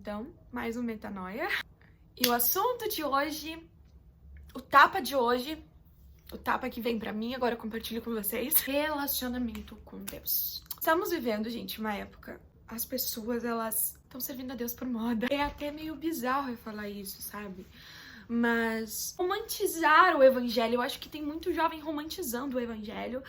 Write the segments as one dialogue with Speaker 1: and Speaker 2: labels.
Speaker 1: então, mais um Metanoia. E o assunto de hoje, o tapa de hoje, o tapa que vem pra mim, agora eu compartilho com vocês, relacionamento com Deus. Estamos vivendo, gente, uma época, as pessoas, elas estão servindo a Deus por moda. É até meio bizarro eu falar isso, sabe? Mas romantizar o evangelho, eu acho que tem muito jovem romantizando o evangelho,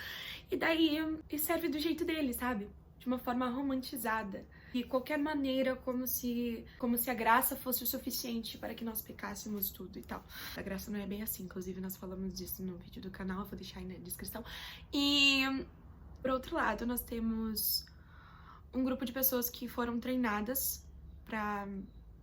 Speaker 1: e daí e serve do jeito dele, sabe? De uma forma romantizada. E qualquer maneira, como se a graça fosse o suficiente para que nós pecássemos tudo e tal. A graça não é bem assim, inclusive nós falamos disso no vídeo do canal, vou deixar aí na descrição. E, por outro lado, nós temos um grupo de pessoas que foram treinadas para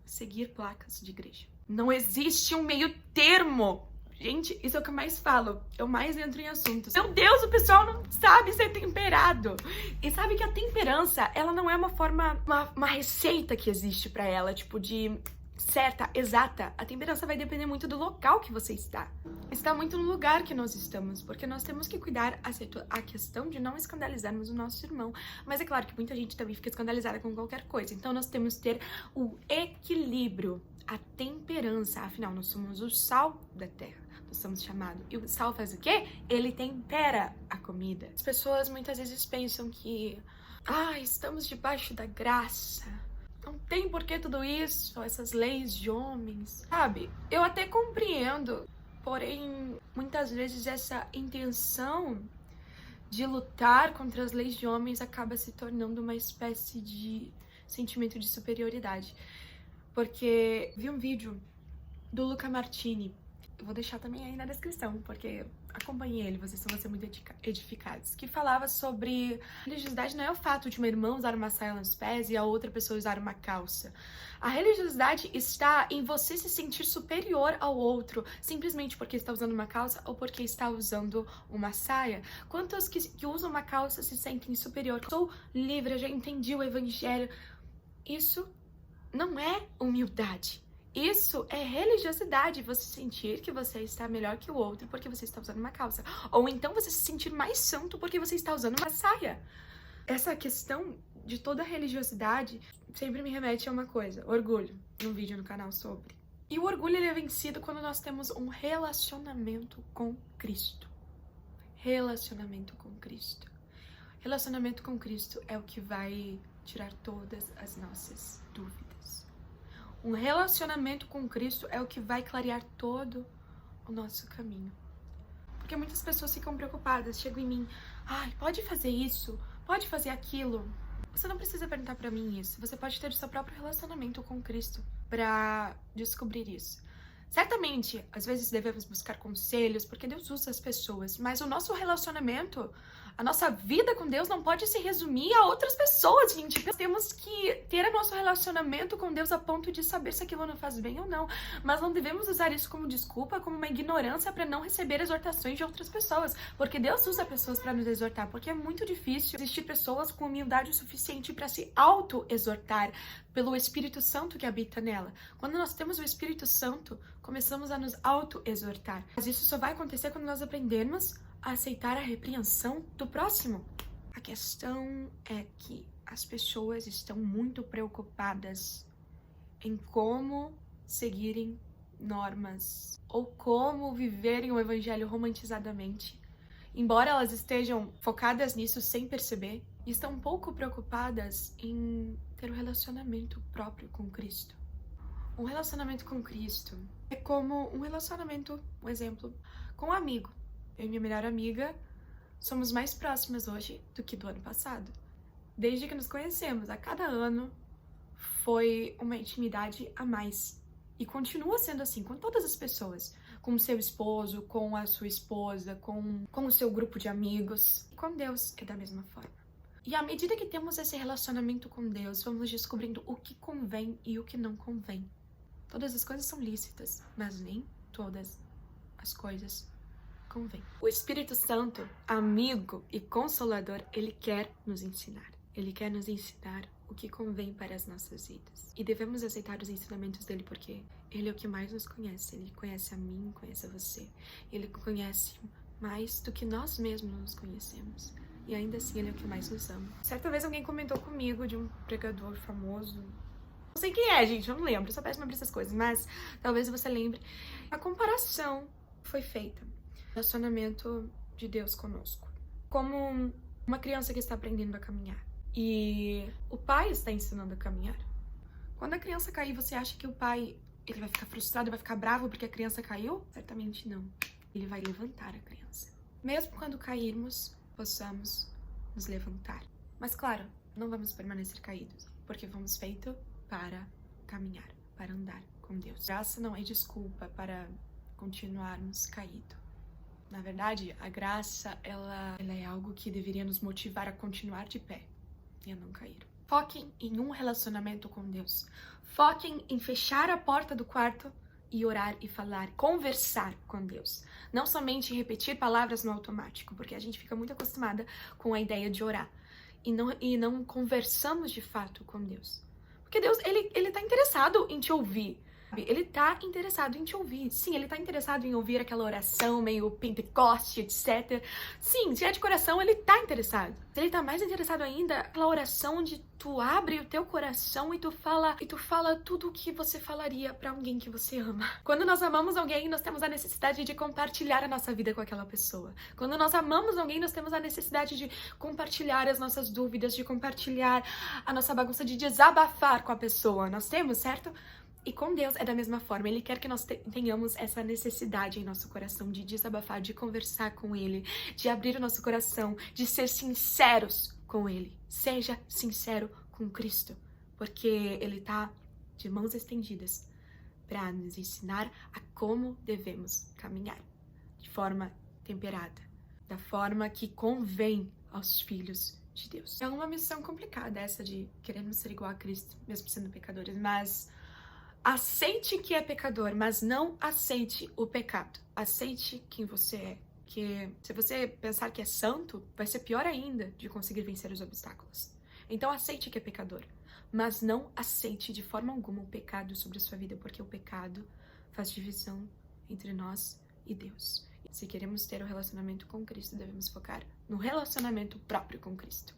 Speaker 1: seguir placas de igreja. Não existe um meio termo. Gente, isso é o que eu mais falo. Eu mais entro em assuntos. Meu Deus, o pessoal não sabe ser temperado. E sabe que a temperança, ela não é uma forma, uma receita que existe pra ela, tipo de certa, exata. A temperança vai depender muito do local que você está. Está muito no lugar que nós estamos, porque nós temos que cuidar a questão de não escandalizarmos o nosso irmão. Mas é claro que muita gente também fica escandalizada com qualquer coisa. Então nós temos que ter o equilíbrio, a temperança. Afinal, nós somos o sal da terra. Nós somos chamados. E o sal faz o quê? Ele tempera a comida. As pessoas muitas vezes pensam que estamos debaixo da graça. Não tem por que tudo isso, essas leis de homens, sabe? Eu até compreendo, porém, muitas vezes essa intenção de lutar contra as leis de homens acaba se tornando uma espécie de sentimento de superioridade. Porque vi um vídeo do Luca Martini, eu vou deixar também aí na descrição, porque acompanhei ele, vocês vão ser muito edificados, que falava sobre religiosidade não é o fato de uma irmã usar uma saia nos pés e a outra pessoa usar uma calça. A religiosidade está em você se sentir superior ao outro, simplesmente porque está usando uma calça ou porque está usando uma saia. Quantos que usam uma calça se sentem superior? Sou livre, eu já entendi o evangelho. Isso não é humildade. Isso é religiosidade, você sentir que você está melhor que o outro porque você está usando uma calça. Ou então você se sentir mais santo porque você está usando uma saia. Essa questão de toda a religiosidade sempre me remete a uma coisa, orgulho, um vídeo no canal sobre. E o orgulho ele é vencido quando nós temos um relacionamento com Cristo. Relacionamento com Cristo. Relacionamento com Cristo é o que vai tirar todas as nossas dúvidas. Um relacionamento com Cristo é o que vai clarear todo o nosso caminho. Porque muitas pessoas ficam preocupadas, chegam em mim, pode fazer isso, pode fazer aquilo. Você não precisa perguntar pra mim isso, você pode ter o seu próprio relacionamento com Cristo pra descobrir isso. Certamente, às vezes devemos buscar conselhos, porque Deus usa as pessoas, mas o nosso relacionamento, a nossa vida com Deus não pode se resumir a outras pessoas, gente. Nós temos que ter o nosso relacionamento com Deus a ponto de saber se aquilo nos faz bem ou não, mas não devemos usar isso como desculpa, como uma ignorância para não receber exortações de outras pessoas, porque Deus usa pessoas para nos exortar, porque é muito difícil existir pessoas com humildade o suficiente para se auto-exortar pelo Espírito Santo que habita nela. Quando nós temos o Espírito Santo, começamos a nos auto-exortar. Mas isso só vai acontecer quando nós aprendermos a aceitar a repreensão do próximo. A questão é que as pessoas estão muito preocupadas em como seguirem normas ou como viverem o evangelho romantizadamente. Embora elas estejam focadas nisso sem perceber, estão um pouco preocupadas em ter um relacionamento próprio com Cristo. Um relacionamento com Cristo é como um relacionamento, um exemplo, com um amigo. Eu e minha melhor amiga somos mais próximas hoje do que do ano passado. Desde que nos conhecemos, a cada ano foi uma intimidade a mais. E continua sendo assim com todas as pessoas. Com o seu esposo, com a sua esposa, com o seu grupo de amigos. E com Deus é da mesma forma. E à medida que temos esse relacionamento com Deus, vamos descobrindo o que convém e o que não convém. Todas as coisas são lícitas, mas nem todas as coisas convêm. O Espírito Santo, amigo e consolador, ele quer nos ensinar. Ele quer nos ensinar o que convém para as nossas vidas. E devemos aceitar os ensinamentos dele porque ele é o que mais nos conhece. Ele conhece a mim, conhece a você. Ele conhece mais do que nós mesmos nos conhecemos. E ainda assim ele é o que mais nos ama. Certa vez alguém comentou comigo de um pregador famoso, Não sei quem é, gente, eu não lembro, eu sou péssima pra essas coisas, mas talvez você lembre. A comparação foi feita. Relacionamento de Deus conosco. Como uma criança que está aprendendo a caminhar. E o pai está ensinando a caminhar. Quando a criança cair, você acha que o pai ele vai ficar frustrado, vai ficar bravo porque a criança caiu? Certamente não. Ele vai levantar a criança. Mesmo quando cairmos, possamos nos levantar. Mas claro, não vamos permanecer caídos, porque fomos feitos para caminhar, para andar com Deus. Graça não é desculpa para continuarmos caídos. Na verdade, a graça, ela é algo que deveria nos motivar a continuar de pé e a não cair. Foquem em um relacionamento com Deus. Foquem em fechar a porta do quarto e orar e falar, conversar com Deus. Não somente repetir palavras no automático, porque a gente fica muito acostumada com a ideia de orar. E não conversamos de fato com Deus. Porque Deus, ele tá interessado em te ouvir. Ele tá interessado em te ouvir. Sim, ele tá interessado em ouvir aquela oração meio Pentecoste, etc. Sim, se é de coração, ele tá interessado. Ele tá mais interessado ainda aquela oração onde tu abre o teu coração e tu fala tudo o que você falaria pra alguém que você ama. Quando nós amamos alguém, nós temos a necessidade de compartilhar a nossa vida com aquela pessoa. Quando nós amamos alguém, nós temos a necessidade de compartilhar as nossas dúvidas, de compartilhar a nossa bagunça, de desabafar com a pessoa. Nós temos, certo? E com Deus é da mesma forma, Ele quer que nós tenhamos essa necessidade em nosso coração de desabafar, de conversar com Ele, de abrir o nosso coração, de ser sinceros com Ele. Seja sincero com Cristo, porque Ele tá de mãos estendidas para nos ensinar a como devemos caminhar, de forma temperada, da forma que convém aos filhos de Deus. É uma missão complicada essa de querermos ser igual a Cristo, mesmo sendo pecadores, mas aceite que é pecador, mas não aceite o pecado. Aceite quem você é. Que se você pensar que é santo, vai ser pior ainda de conseguir vencer os obstáculos. Então aceite que é pecador, mas não aceite de forma alguma o pecado sobre a sua vida, porque o pecado faz divisão entre nós e Deus. Se queremos ter um relacionamento com Cristo, devemos focar no relacionamento próprio com Cristo.